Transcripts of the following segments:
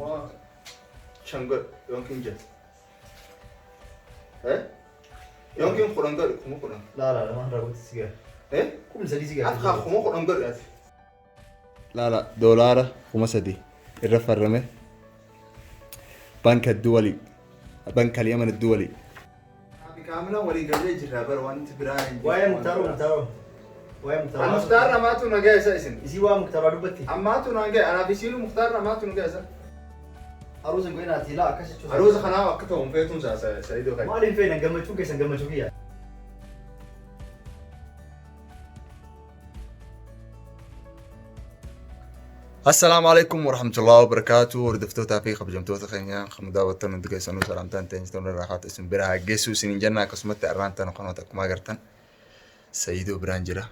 kuma shangar yankin jet. Yankin kurangar kuma kuran. لا ما رابط السيجار كم سدي سيجار Afka kuma kurangar yaati. لا دولار kuma sadi irra farrame بنك الدولي بنك اليمن الدولي. كاملا ولي قبل يجرى وانت براين. ويا مختار ويا مختار المختار ما تنقى اساسا. يسوى مختار دبتي اما تنقى انا بيصير مختار ما تنقى اساسا. أروز نقولنا تلا كشة شو أروز خنا وقتهم فيتون سعيدو خير. ما لين فين نجمع شو كيس نجمع شو كيا السلام عليكم ورحمة الله وبركاته. وردفتو تافيق بجمتو تخينيا خمداوتن ندقى سنو سلامتان تنجتون الراحات اسم برها جيسو سنين جنة قسمت أرانتان وقنوتك ما قرتن سيدو برانجرة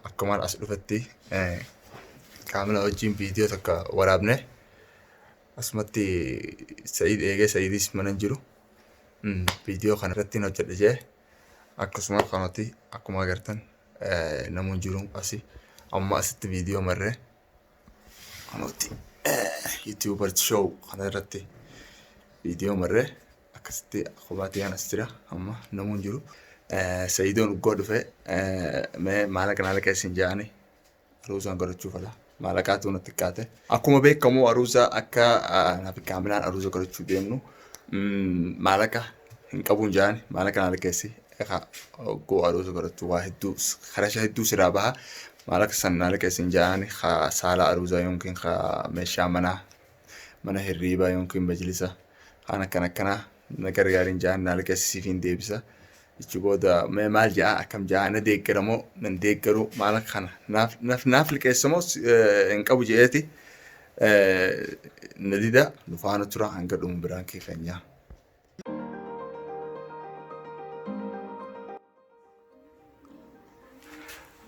أكمل أسلوفتي كاملة وجين فيديو تكا ورابنه اسمتي سعيد إيجي سعيد اسم مننجرو فيديو خان رتين وجد جاه أكسمال قناتي أكما قرتن نمون جروم أسي أما أست فيديو مرة قناتي يوتيوبر شو خنا رتي فيديو مرة أكستي أخواتي أنا استرا أما نمون جرو سعيدون قد في ما مالك نالك سنجاني روزان قد تشوف له مالكاتو نتكاته أكو بيك كمو أروزا أكا نبي كاملان أروزا قد تشوف ديمنو مالكا هنكابون جاني مالكا نالك سي إخا قو أروزا قد تشوف واحد دوس خرج هيد دوس رابها مالك سن نالك سنجاني خا سالا أروزا يمكن خا مشى منا هالريبا يمكن مجلسه أنا كنا نقدر قارين جان نالك سيفين ديبسه يجودا ما مال جاء كم جاء نديكرمو نديكرو مالك خنا ناف الكيسموس إنك أبو جيتي نديدا نفعنا ترى عنقد برانكي خنيا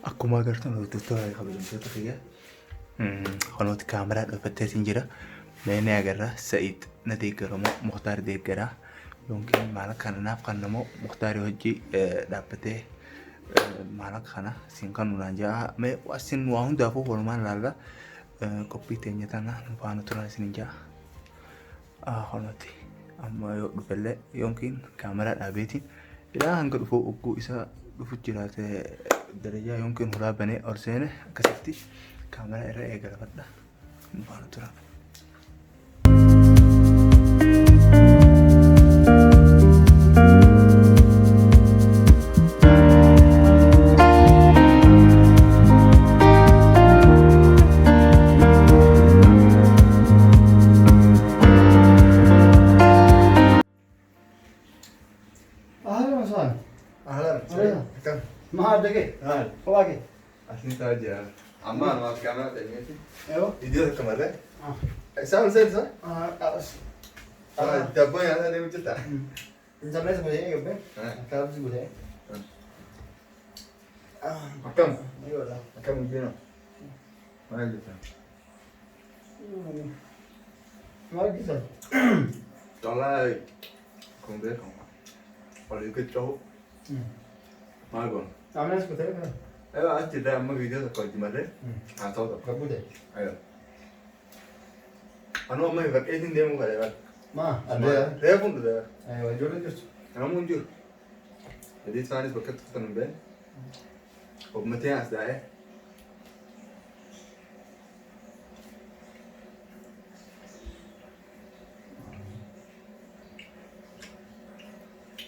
أكو ما قرت أنا دكتور هاي خبر جمشة تخيّة قنوات كاميرا لفتاتين جرا لأني أجرا سعيد نديكرمو مختار ديكرا يمكن مالك خنا نافق النمو مختار وجي دابته مالك خنا سينكان ونانجا ما واسين واهم دافو ولمان لالا كوبي تانية تانا نفعنا ترى سنجا خلنتي أما يقبل يمكن كاميرا دابتي إلى هنقول فوق أكو إسا فجرات درجة يمكن هلا بني أرسنة كسبتي كاميرا إرى إيجار بدنا نفعنا ترى ما أدري فواكه عشان تاجي أما أنا ما كاميرا تانيتي أيوة فيديو كاميرا سامع سامع دبّي أنا اللي بجتة زمان زمان إيه قبل كلام زي بده كم أيوة لا كم جينا ما جيت ما قصر طلع كم ده كم ولا يكتب شو ما أقول عملنا إيش كتير أيوة أنت ده أما فيديو تقول جمالة هتوضح قبوده أيوة أنا أما يبقى إيه دين ديمو كده ما أنا ريفون ده أيوة جوري جرس أنا منجور جديد فانيس بكت تختن بين وبمتين أصدقائي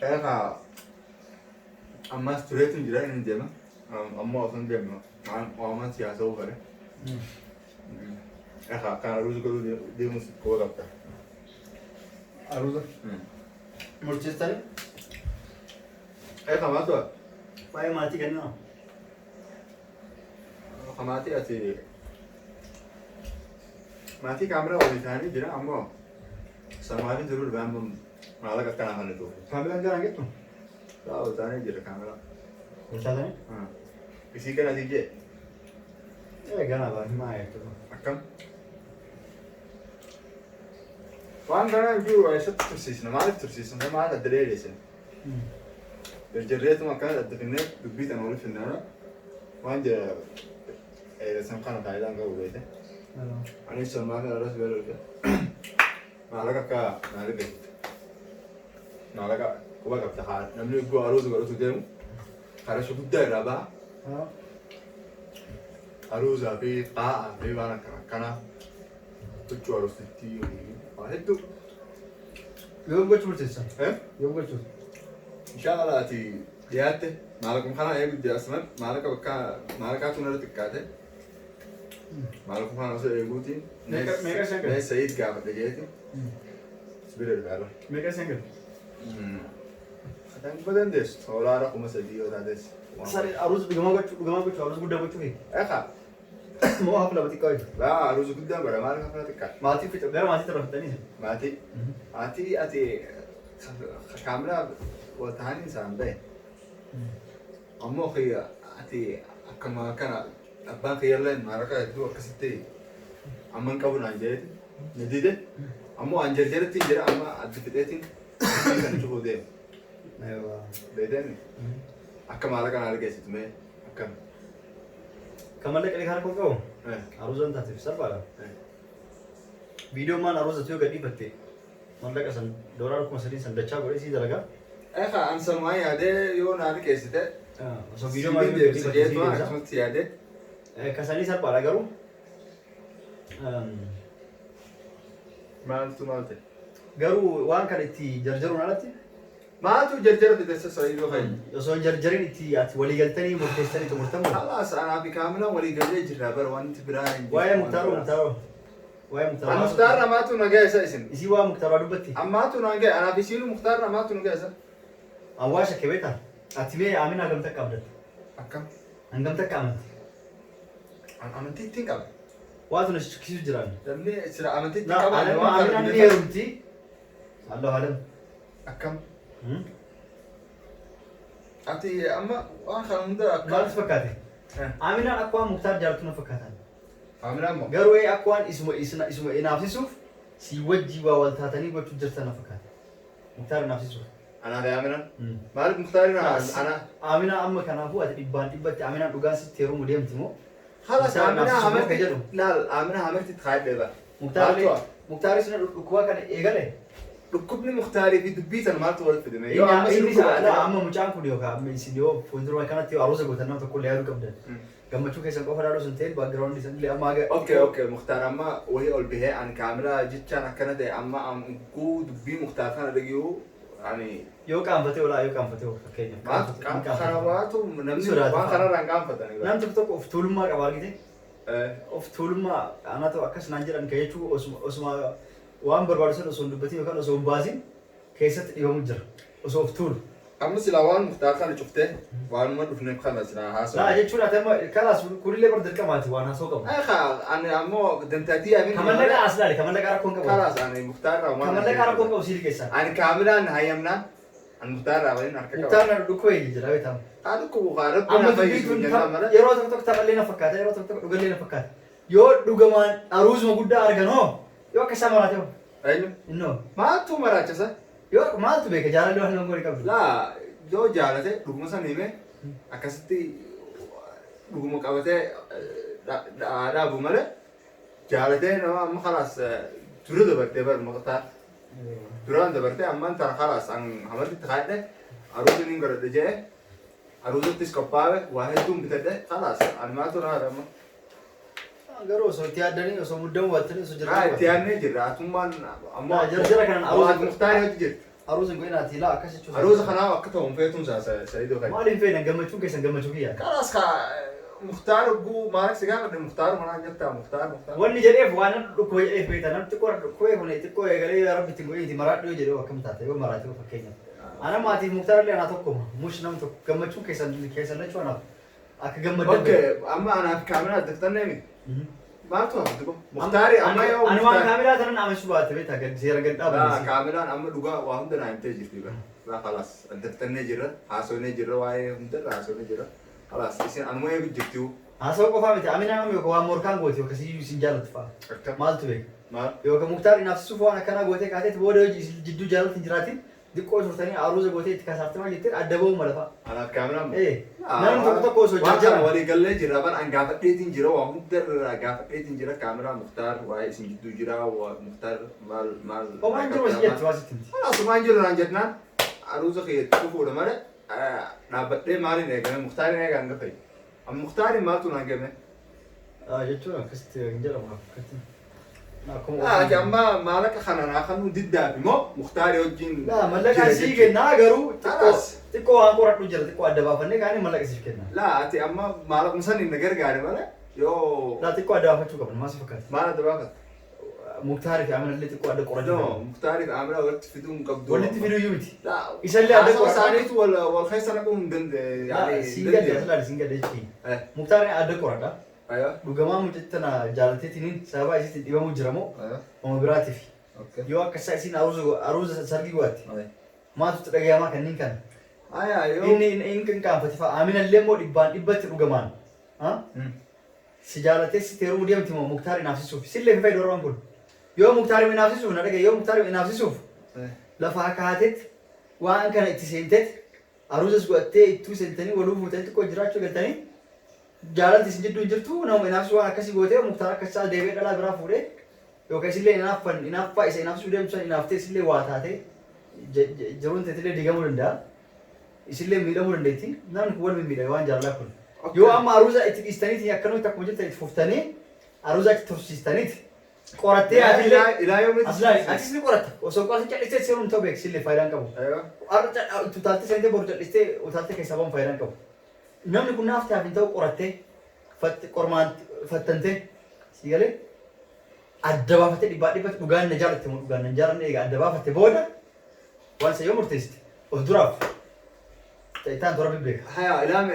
أنا أما ستريتون جرا إن جمع أما أصلا جمع أما سياسة وكذا أنا كان أروز كله دي موسيقى وقتها أروزة مرتشتري أنا ما تو باي ماتي كنا خماتي أتي ماتي كاميرا ولا ثاني جرا أما سماعي ضرور بعمل ما لك كنا هنتو كاميرا جانا جتو لا वो जाने जरा कैमरा مرتشتري हाँ किसी का नतीजे إيه جانا بقى ما يكتب أكم وان كنا نجوا عيشة ترسيسنا ما عرفت ترسيسنا ما عاد الدليل يسن الجريت ما كانت الدفنة ببيت أنا ولف النارة وان جا إذا سمكان بعيدان قبل بيته Ani sama kan harus belajar. Malaga ka, malaga. Malaga, kuba kapta hal. Namni gua harus demu. Harus sudah raba. Harus api api mana kana. Tujuh harus tiu. Itu. يوم قلت بتنسى Eh? يوم قلت Inshallah ati diate. Malakum kana ya gudi asman. Malaka tu nara tikkate. Malakum kana so eguti. Mega second. Ne Said gaba dejeti. Sibir dalo. ميجا سنجل Kadang badan des. Ola ra kuma sadi ora des. صار أروز بجماعة أروز بودا بتشوفي Eka. مو حفلة بتكاي La aruz gudda bara malaka kana tikka. ما تي في غير ما تي ترى تاني Mati. Ati kamera watani sambe. Ammo khiya ati akama kana abban khiyallen maraka du akasiti. Amman qabun anjeti. Nadide. Ammo anjerjerti jira amma adfitetin. Kan chuhode. أيوة Bedeni. Akama maraka na algesit me. Akam. كمان لك اللي هاركون كم Eh. أروز أنت تفسر بقى فيديو ما أروز تيو قدي بتي من لك أصلا دورار كم سرين سندچا بقولي سيدا لگا Eka ansan wa yade yo na algesite. so video ما قدي بتي Sejetu akasmut yade. كساني سر بقى لگرو Maltu malte. garuu waan kan itti jarjaruun alatti Maaltu jarjara bidessa sayyidoo khayi. osoo hin jarjarin itti ati walii galtanii murteessanii xumurtamu خلاص انا بكامله ولي قبل جرا بر وانت براين waa'ee muktaaroo waa'ee muktaaroo مختار ما تو نجا اساسا isii waa muktaaraa dubbatti اما تو نجا انا بيسيلو مختار ما تو نجا اساسا awwaasha kebeeta ati mee aaminaa gamta qabdan اكم hangamta qaamatti انا تيتين قبل waa tun kisu jiraan لاني سرا انا تيتين na قبل aaminaan ni heerumti allahu alam اكم اتي اما انا خلنا maaltu fakkaate aaminaan akka waan muktaar jaalatu na fakkaatan عامل امه garuu akka waan isuma inaafsisuuf si wajjii waa wal taatanii gochuu jirtan na fakkaata muktaar inaafsisuuf انا عامل مالك مختار انا aaminaa amma kanaafuu ati dhibbaan dhibbatti aaminaan dhugaan sitti heerumuu deemti moo خلاص مختار عامل نفسه عملت كجلو. لا عامل عملت تخيل بقى muktaaris na dhukkuba kana eegale ركبني مختاري في دبيت انا ما تولد في دمي inni saala amma mucaan kun yookaan amma isin yoo fuuldura kanatti aruusa gootan nama tokko illee yaaduu qabdan gammachuu keessan qofa dhaadhuu sun ta'e background isan illee amma aga اوكي مختار اما وهي اول بها عن كاميرا جيتشان كانت اما ام كو دبي مختار كان دغيو يعني yoo qaanfatee olaa yoo qaanfatee ما كان خرابات نمني وان خرا رانغام فتني nam tokko of tuulummaa qaba argite of tuulummaa ana ta'u akkas naan jedhan ka jechuu osuma waan barbaadu san osoo hin dubbatin yookaan osoo hin baasin keessatti dhibamu jira osoo of tuulu اما سلاوان مختار كان شفته وان ما دفن خلاص لا laa حاسه jechuudha amma kalaas kunillee bar dirqamaati waan haasoo qabu اخا انا امو دنتاتي امين kamallaqaa as laale kamallaqaa rakkoon qabu خلاص انا مختار وما kamallaqaa rakkoon qabu siil keessaa انا كاميرا هيمنا المختار وين اركب muktaar na dhukkoo jira beekama هذا كو غارب amma انا dubbii فايز kun جنة yeroo tokko tokko taphallee na fakkaata yeroo tokko tokko dhugallee na fakkaata yoo dhugamaan aruusuma guddaa arganoo yoo akka isaa maraate hoo ايوه innoo ما تو مراچسا yoo maaltu beeka jaalalli waan nama goone qabdu لا جو جالته dhuguma sanime akkasitti dhuguma qabate dhaabu male jaalate nama amma خلاص dura dabarte bar maqta duraan dabarte amma tan خلاص an hamalti taade aruzin garade je aruzattis koppaave waa hedduun bitade خلاص an ma tura amma garuu osoo itti yaaddanii osoo muddamu waattanii osoo raa jiranii itti aanne jirra atummaan amma jarjara kanan aruuza muftaari hojii jirti aruusin godhinaati laa akkas jechuudha aruuza kanaa akka ta'uun feetuun saayidoo kan maaliin feena gammachuun keessan gammachuu kiyya خلاص ka مختار ابو مالك سيجاره مختار وانا جبتها مختار wanni jedheef waan dhukkoo jedheef beekta namni xiqqoo dhukkoo kun xiqqoo eegalee yaa rabbi itti go'ee itti maraadhu yoo jedhee akkam taate yoo maraate yoo fakkeenya ana maatiif muktaar illee ana tokkoma mush nam tokko gammachuun keessan lachuu anaaf akka gammaddan اوكي اما انا في كاميرا دفتني ما تو مختاري اما يوم ani waan kaameraa tanan amessu baate beekta gad seera gad لا dhaabanii كاميرا اما دوغا واهم دنا انت جيتي لا خلاص دفتني جرا حاسوني جرا واي هم دنا حاسوني جرا خلاص اسين انا ما يبي جبتو haasawaa qofaa miti aminaa nama yookaan waan morkaan goote yookaan si isin jaallatu fa'a maaltu beeka ما yookaan muktaar inaafsisuuf waan akkanaa gootee kaateeti booda hojii jidduu jaallatu hin jiraatin Diqqoo turtanii aruuza gootee itti kasaartama jettee adda ba'uu malafa. Anaaf kaameraan. Namni tokko tokko osoo jira walii gallee jira ban an gaafadheetiin jira waa hunda gaafadheetiin jira kaameraa Muktaar waa'ee isin gidduu jira Muktaar maal. Omaan jiru as jetti waasitti. Asumaan jiru naan jennaan aruuza keetti dhufuudha malee dhaabbadhee maaliin eegame Muktaarin eegaan gafe. Amma Muktaarin maaltu naan eegame? Jechuun akkasitti hin jedhamu akkatti. Amma maallaqa kana naa kan diddaa fi moo Muktaari wajjin. Mallaqa sii kennaa garuu xiqqoo waan qoradhu jira xiqqoo adda baafannee kaanii mallaqa siif kenna. Ati amma maallaquma saniin na gargaare malee yoo. Xiqqoo adda baafachuu qabna maal si fakkaata? Maal adda baafata? Muktaari fi Amina illee xiqqoo adda qorachuu qabna. Muktaari fi Amina walitti fiduu hin qabdu. Walitti fiduu iyyuu miti. Isallee adda qorachuu. Isaaniitu wal keessa naquu hin danda'e. Siin gadda asirraa siin gadda jechuudha. Muktaari adda qoradha. Dhugamaa mucattana jaalatteetiniin sababa isitti dhibamu jira moo oma biraatiif yoo akka isaa isiin aruuza sargii go'aatti maatutti dhagayamaa kanneen kana inni kan qaanfate fa'a Aminallee immoo dhibbaan dhibbatti dhugamaan si jaalatee si teeruu deemti moo Muktaar inaafsisuuf sillee hin fayyadu kun yoo Muktaar inaafsisuuf na dhagaye yoo Muktaar inaafsisuuf lafa kaatetti waan kana itti seentetti aruuzas go'attee ittuu seentanii waluu fuutanii xiqqoo jiraachuu galtanii jaalalti isin jidduu jirtu nama inaafsu waan akkasii gootee Muktaar akkasaa deebi'ee dhalaa biraa fuudhee yookaan isillee inaaffaa isa inaafsuu deemtu san inaaftee isillee waa taatee jiruun teetillee diigamuu danda'a. Isillee miidhamuu dandeetti namni kun wal miidhame waan jaalalaa kun. Yoo amma aruuza itti dhiistaniiti akkanumatti akkuma jirtan itti fuftanii aruuza itti tursiistaniiti qorattee atillee atis ni qoratta osoo qoratte cal'istee seeruun ta'u beeku isillee faayidaan qabu. Utaaltee seentee boru cal'istee utaaltee keessaa bahu faayidaan qabu. Namni kun naaf taa'aaf hin ta'u qorattee qormaan fattantee si galee adda baafattee dhibbatti dhugaan na jaalatte moo dhugaan na jaalanne egaa adda baafatte booda waan isa yoo murteessite of duraaf ta'itaan toora bibbeeka.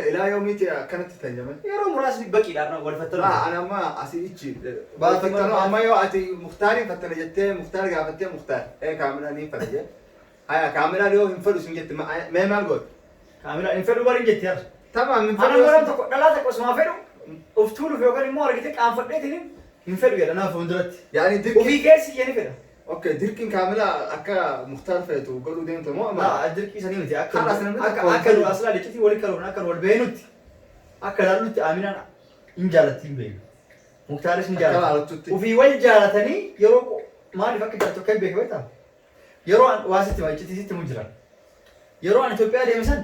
Ilaa yoomiiti akkanatti tanjaman? Yeroo muraasni baqiidhaan wal fattanu. Ani amma asii ichi baafatan amma yoo ati Muktaarin fattana jettee Muktaar gaafattee Muktaar kaameraan ni fadha jee. Kaameraan yoo hin fedhu sin jette mee maal goote? Kaameraan hin fedhu bari hin jetti yaa. Tamam min Ana waran tokko dhalaa tokko osuma fedhu of tuuluuf yookaan immoo argitee qaanfadheetiin hin fedhu jedha naaf fuulduratti. Yaani dirqi ofii keessi yeni fedha. Okay, dirqiin kaamila akka Muktaar feetu godhuu deemte moo amma? Dirqii sanii miti akka nu aslaa jechuuti waliin kaluun akka nu wal beenutti akka laallutti Aminaan hin jaalatti hin beeku. Muktaaris hin jaalatti. Ofii wal jaalatanii yeroo maaliif akka jaalatu akka hin beeku beektaa? Yeroo waasitti maayicitiisitti mu jira. Yeroo an Itoophiyaa deeme san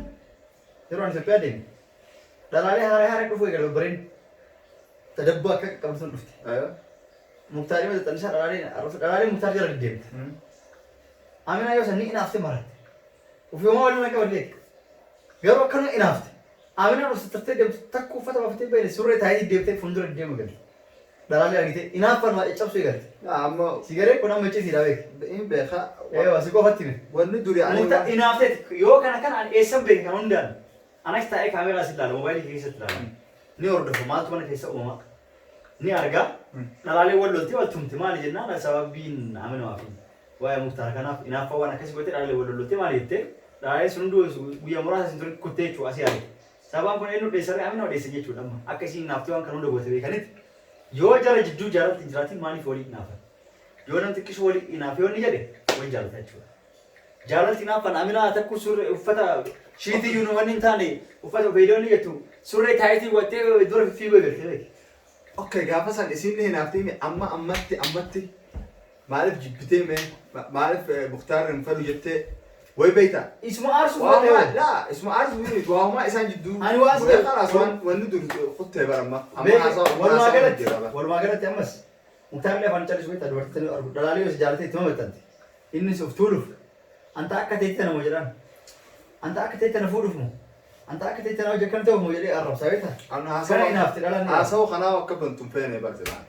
yeroo an Itoophiyaa deeme dhalaalee haaraa dhufuu eegale bareen tadabbaa akka qabatuun dhufte. Muktaari ma tanisha dhalaalee Muktaar jala deemte. Aminaa yoo sanni inaafte maratte. Ufiimaa waliin akka wallee garuu akkana inaafte. Aminaa dhufu tartee deemtu takka uffata baafatee baay'ee surree taa'ee deemtee fuuldura deemu galte. Dhalaalee argitee inaaffan waa caccabsuu eegalte. Amma sigaree kun amma ciisiidha beek. Hin beekaa. Wasi qofatti mi. Wanni durii ani inaafte yoo kana eessan beeka kan hundaan. Anas taa'ee kaameraa si ilaala moobaayilii keessatti ilaala. Ni hordofu maaltu mana keessa uumama. Ni argaa dhalaalee wal loltee wal tumte maali jennaan sababiin Aminaaf waa'ee Muktaar kanaaf inaaffaa waan akkasii gootee dhalaalee wal loltee maali jettee dhalaalee sun hunduu guyyaa muraasa isin ture kuttee jechuudha asii yaade. Sababaan kun eenyu dheessaree Aminaa dheesse jechuudha amma akka isiin inaaftee waan kana hunda goote beekanitti yoo jara jidduu jaalatti jiraatiin maaliif walii inaafan yoo namni xiqqisuu walii inaafee yoo ni jedhe wal jaalata jechuudha. Jaalatti inaafan Aminaa takku surree uffata shiitii yuunu wanni hin taane uffata fayyadoo ni jettu surree taayitii wattee dura fiigoo eegalte beeki. Okay, gaafa san isin hinaaftii ammatti maaliif jibbitee mee maaliif Muktaar hin fedhu jettee way beektaa? Isuma aarsuuf fedhe laa isuma aarsuuf miti waahumaa isaan jidduu ani waan waan wanni dur kuttee baramma walumaa galatti ammas Muktaar illee afaan callisu beektaa dubartii argu dhalaalee yoo jaalatee itti mamattanti innis of tuuluuf anta akka teetti nama jedhan anta akka teetti na fuudhuuf moo anta akka teetti na hojii akkana ta'uuf moo jedhee arrabsaa beektaa? Kana inaafte dhalaan haasawuu kanaaf akka bantuun feene barsiisan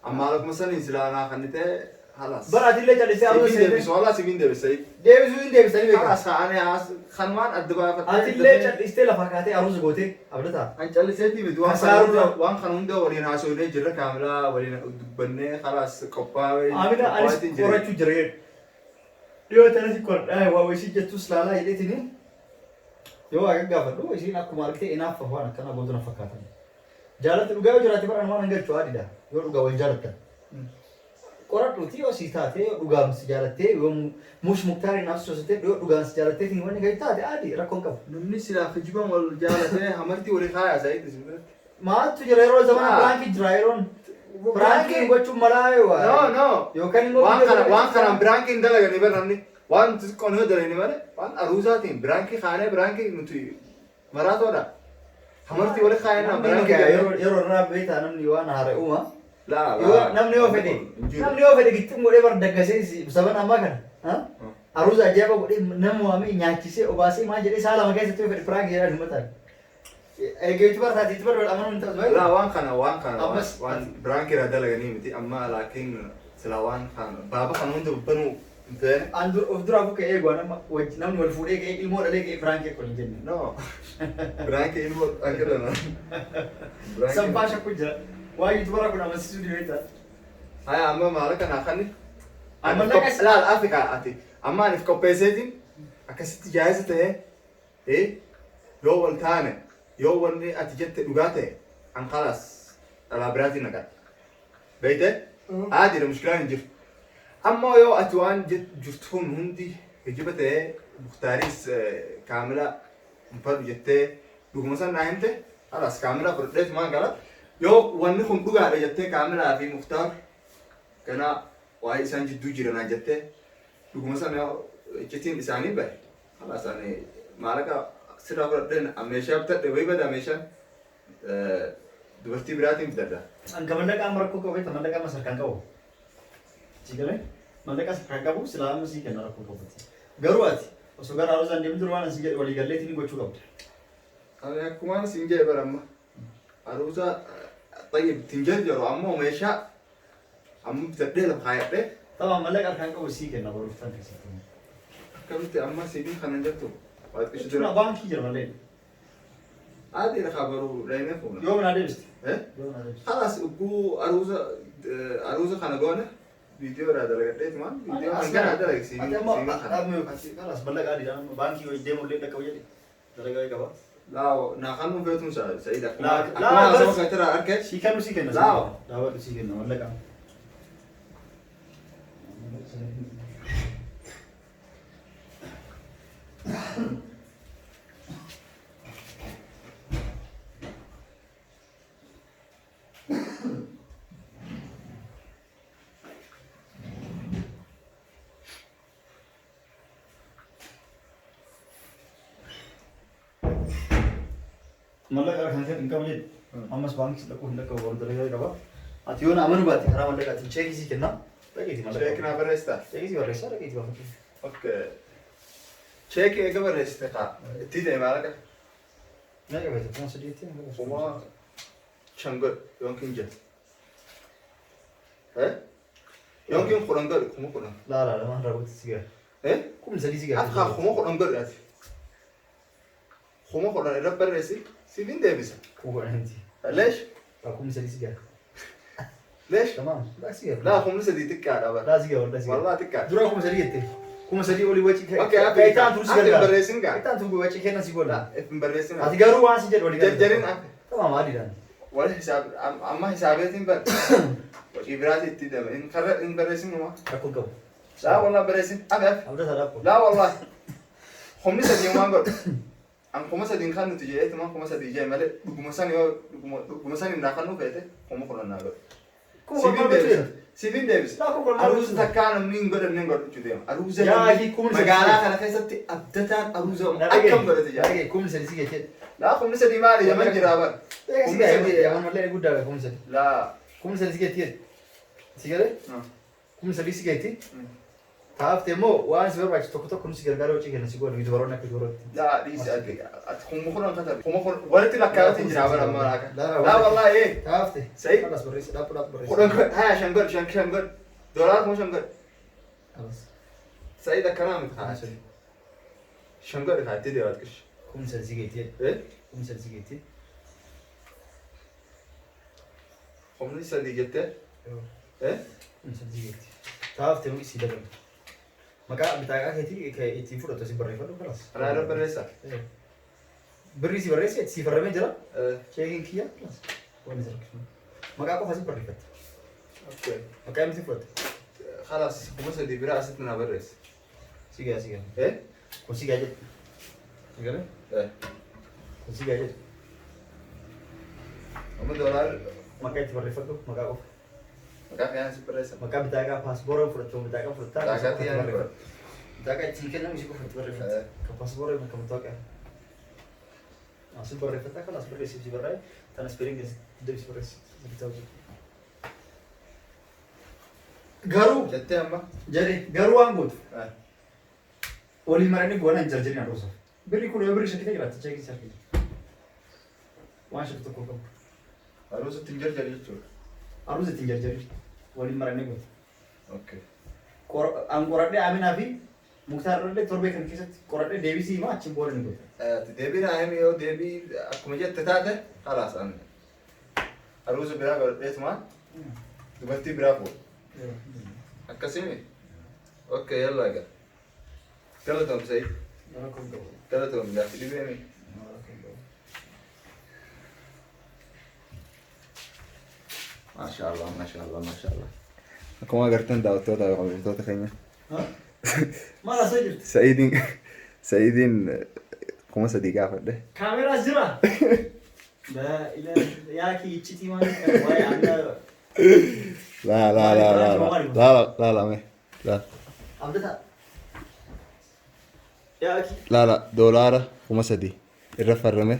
amma akkuma saniin silaanaa kan ta'e halas baraatillee callisee arrabsaa deebisu wala sibiin deebisee deebisuu hin deebisanii beekaa halas kaa'anii kan waan adda baafatee atillee callistee lafaa kaatee arrabsa gootee abdataa an calliseetii miti waan kan hunda waliin haasofnee jirra kaamilaa waliin dubbannee halas qophaa'ee Amina anis qorachuu jira dhiyoo tanatti qordhaa waa wayisii jettus laalaa jedheetini yoo akka gaafadhu isiin akkuma argitee inaaffa waan akkana booda na fakkaatan. Jaalatti dhugaa yoo jiraate bara waan hangalchuu adiidha yoo dhugaa wal jaalattan. qoradhuuti yoo si taate dhugaamsi jaalattee yoo mush muktaariin naaf soositee yoo dhugaamsi jaalattee fi wanni gadi taate adii rakkoon qabu. Namni silaa kijiban wal jaalatee hamartii walii kaayaa Sa'iid isin biratti. Maaltu jira yeroo zamana biraanki jira yeroon. Biraankiin gochuun malaa yoo No no. yookaan immoo waan kanaan biraankiin dalaganii bara namni waan xixiqqoon yoo dalaganii malee waan aruusaatiin biraankii kaanee biraankii nuti maraatoodha. Hamartii walii kaayannaa biraankii yeroo irraa beektaa namni waan haara uuma. laa namni yoo fedhe gixxum godhee bar daggasee saban ammaa kana aruusa ajaa'iba godhee nama waamee nyaachisee obaasee maal jedhee saa lama keessatti yoo fedhe piraanki jedhan himataan. Eegeetu bartaati itti barbaadu amanuu hin taasisu. laa waan kana waan biraankii irraa dalaganii miti amma laakiin silaa waan kana baaba kana hunda banuu hin ta'e. An of duraa bukkee eegu namni wal fuudhee ka'ee ilmoo dhalee ka'ee piraanki akka hin jenne. No biraankii ilmoo akka dhala. Sampaa shakku jira. Waa YouTuber aku nama sisu dia Haya amma maala kana kanni. Amma lakas laal Afrika ati. Amma if koppeeseetiin akkasitti jaayisa ta'e yoo wal taane yoo wanni ati jette dhugaa ta'e an khalaas dhalaa biraatiin nagaa. Beeyte? Aadira mushkilaan hin jiru. Amma yoo ati waan jirtuun hundi hijiba ta'e Mukhtaariis kaamila hin fadhu jettee dhuguma san naa himte khalaas kaamila fudhadheetu maan gala. Yo wanni kun dhugaadha jettee kaamilaa fi Mukhtaar kana waa'ee isaan jidduu jiran jettee dhuguma sana iccitiin isaanii bahe khalaas ani maallaqa sirraa fudhadheen meeshaa bitadhe wayii bada meeshaan dubartii biraatiin bitadha. Angka mallaqaa amma rakkoo qabu beekta mallaqaa amma sarkaan qabu. Sigale mallaqaa sarkaan qabu silaa amma sii kenna rakkoo qabu. Garuu ati osoo gara haarosaan deemtu duraan asii jedhe walii galleetiin gochuu qabdu. Ani akkumaan siin jedhe baramma haruusa طيب تنجرجروا أمو ميشا أمو بتبديل بخايبه طبعا ملك أركان كوي سيك إنه بروح تاني كسيتهم كملت أما سيدي خلنا نجتو بعد كش شو نبان كي جرب لين عادي رخابرو لين فونا يوم نادي بست يوم نادي خلاص أبو أروزة خلنا جونا فيديو هذا لقيت ما فيديو أنا هذا لقيت سيدي خلاص بلغ عادي أنا بانكي ويديمو لين لك ويدي درجة كبار لا ناخذ فيتون سعيدة لا بس ترى أركض شيء كانوا شيء كنا لا ولا شيء كنا ولا كم ملك أركان كان إنكم جد أمس بانك لكو هندك وورد لقى كبا أتيون أمانو باتي خرام ملك أتين شيء كذي كنا لقيتي ملك شيك نابرستا كذي ورسا لقيتي بانك أوكي شيك إيه كبرستا كا تيجي مالك ما كبيت كم سديتي وما شنقر يمكن جد إيه يمكن خلنقر كم خلنا لا ما رابط سيجار إيه كم سدي سيجار أخا خم خلنقر يا خم خلنا رب برسي سيفين ديفيس هو عندي ليش كم سدي سيجار ليش تمام لا سيجار لا خم لسه دي تكاد أبدا لا سيجار ولا سيجار والله تكاد درا كم سدي يتي كم سدي أولي وجهك أوكي كايتان تروس سيجار برسين كا كايتان تروس وجهك هنا سيجار لا إفن برسين أتجارو وان سيجار ولا جرجرين تمام عادي ده ولا حساب أما حساباتين بر إبراتي تدم إن خرج إن برسين ما أكون كم لا والله برسين أبدا أبدا سلام لا والله خمسة سدي ما قول أم خمسة دين خان نتيجة إيه تمام خمسة دي جاي ماله خمسة يو خمسة ناخذ فيته خم خلنا نقول سيفين ديفيس أروز تكان منين قول جديم أروز مقالة خلا كيسة أبدتان أروز أكمل قول تجاه كم سدي سيجار لا خمسة دي ما لي جمال جرابر يا من ولا يقول ده كم سدي لا كم سدي سيجار سيجار كم سدي سيجار تعرف تمو وان سيجار بعد تكتب كم سيجار قالوا شيء كنا سيجار يدورون كده يدورون لا دي سألك خم خلنا خطر خم خل ولا تلا كارت جرابر أما راك لا والله إيه تعرف ته سعيد خلاص بريس لا بريس خلنا ها شنقر دولار مو شنقر خلاص سعيد الكلام خلاص شنقر خاتي دي واتكش كم سدي سيجار إيه كم سدي سيجار خمسة دي جتة إيه كم سدي سيجار تعرف تمو سيجار مكان بتاعك هتي كي تفرط تسي بري فلو خلاص أنا أعرف بريسا بريسي بريسي تسي فرمي جرا شيء كيا خلاص وين زرك مكان أكو فاسي بري فت أوكي مكان تفرط خلاص خمسة دي براستنا بريس سيجا ايه كون سيجا جد قال ايه كون سيجا جد هم دولار ما كانت بريفتو ما كاو مكان يعني بريس ما كان بتاعك باسبور فرتو بتاعك فرتا بتاعك يعني بتاعك تيكنا مش كفرت بريفت كباسبور ما كم توقع أصيب بريفتا خلاص بريس يجي براي تانا سبيرينج دبس بريس بتاعك غارو جتة أما جري غارو أنغود ولي مرني غوانا جرجري نروسا بري كله بري شكله كده تجاكي شكله وان شفت كوكب أروز تنجر جريتو أروز تنجرجري ولي مرني غود اوكي أنغورات ده أمين أبي مختار ده تربي كان كيسة قرات ده ديبي سي ما أشين بورن غود تدبي ناهم يو دبي أكو مجد تتاته خلاص أنا أروز برا قلت ما دبتي برافو أكسيني اوكي يلا يا ثلاثة سعيد ثلاثة من داخل بيمي ما شاء الله ما شاء الله ما شاء الله كما قرتن داوتو داوتو خينا ما لا سجل سعيدين كما صديقة فده كاميرا زرا لا إله يا كي يجتي ما واي عندنا لا لا لا لا لا لا لا لا عبدتها يا أكي لا لا دولار كما صدي الرفع الرمي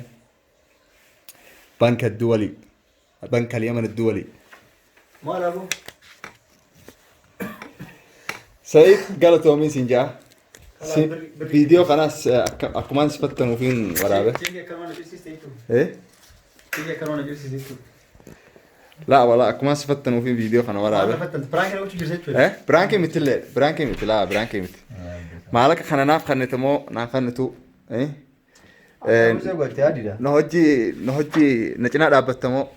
بنك الدولي بنك اليمن الدولي ما لابو سعيد قالت ومين سنجا فيديو قناة أكمان سفتن وفين ورابه تيجي كمان جلسي ستيتو إيه تيجي كمان جلسي ستيتو لا والله أكمان سفتن وفين فيديو قناة أنا ورابه فتنت برايك أنا وش جلسيت إيه برانكي مثل لا برانكي مثل ما لك خنا ناف خنتمو نافنتو إيه نهجي نجنا دابتمو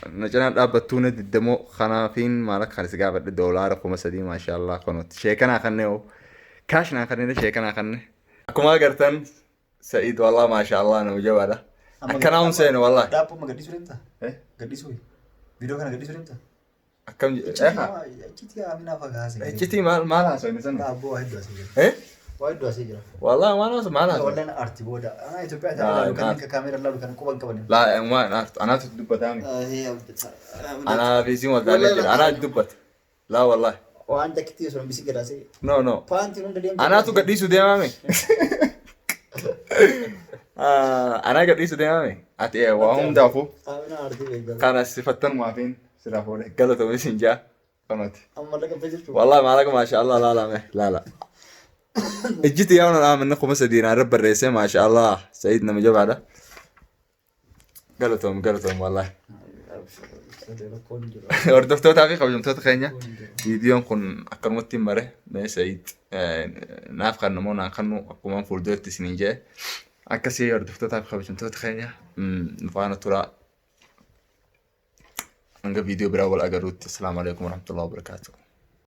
نجنا دابتونا ددمو خنا فين ما لك خالص قابل الدولار كم سدي ما شاء الله كنت شيكنا خنيو كاشنا خنينا شيكنا خني أكما قرتن سعيد والله ما شاء الله أنا وجواله أكناهم سين والله دابو ما قديش ورنتا إيه قديش وي فيديو كان قديش ورنتا أكم إيه جيتي أمينا فقاسي جتي ما لها سوي سنة دابو واحد دواسي إيه واحد دواسي جرا والله ما لها ما لها ولا أنا أرتي بودا أنا إثيوبيا ترى كان كاميرا لا كان كوبان كمان لا ما أنا تدب دامي هي أنا في زين والله أنا دبت لا والله وعندك كتير سو بيسي كده سي no بانتي نون دليم أنا تو قديسو دي مامي أنا قديسو دي مامي أتيه وهم دافو أنا أرتي بيجا كان صفتن ما فين سرافون قالوا تو سنجا قنوت أما لك بيجي والله ما لك ما شاء الله لا اجيت يا انا منكم مسدين رب الرئيس ما شاء الله سيدنا مجاب هذا قالتهم والله وردفتو تاقي قبجمتو تخينيا فيديو كن أكرمتي مره ما سعيد نافق النمو ناقنو أكمان فولدور تسنين جاي أكسي وردفتو تاقي قبجمتو تخينيا نفعنا ترى أنك فيديو براول أقروت السلام عليكم ورحمة الله وبركاته